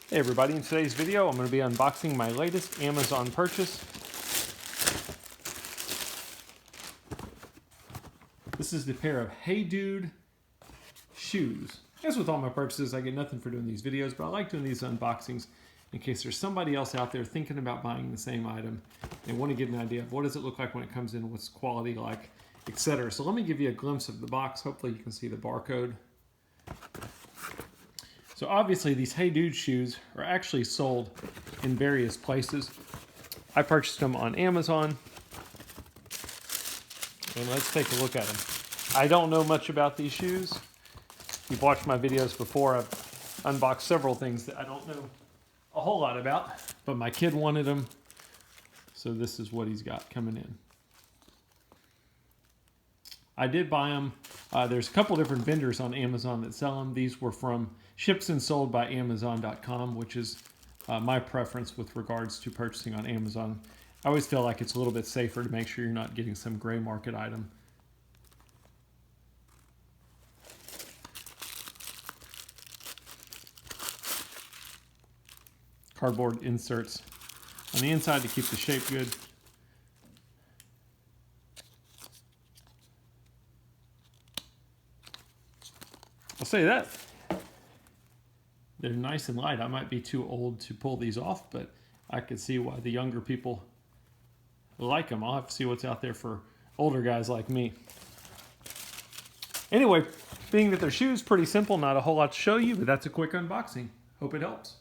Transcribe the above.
Hey everybody, in today's video I'm going to be unboxing my latest Amazon purchase. This is the pair of Hey Dude shoes. As with all my purchases, I get nothing for doing these videos, but I like doing these unboxings in case there's somebody else out there thinking about buying the same item. They want to get an idea of what does it look like when it comes in, what's quality like, etc. So let me give you a glimpse of the box. Hopefully you can see the barcode. So obviously these Hey Dude shoes are actually sold in various places. I purchased them on Amazon. And let's take a look at them. I don't know much about these shoes. You've watched my videos before. I've unboxed several things that I don't know a whole lot about, but my kid wanted them. So this is what he's got coming in. I did buy them. There's a couple different vendors on Amazon that sell them. These were from Ships and Sold by Amazon.com, which is my preference with regards to purchasing on Amazon. I always feel like it's a little bit safer to make sure you're not getting some gray market item. Cardboard inserts on the inside to keep the shape good. I'll say that they're nice and light. I might be too old to pull these off, but I could see why the younger people like them. I'll have to see what's out there for older guys like me. Anyway, being that they're shoes, pretty simple, not a whole lot to show you, but that's a quick unboxing. Hope it helps.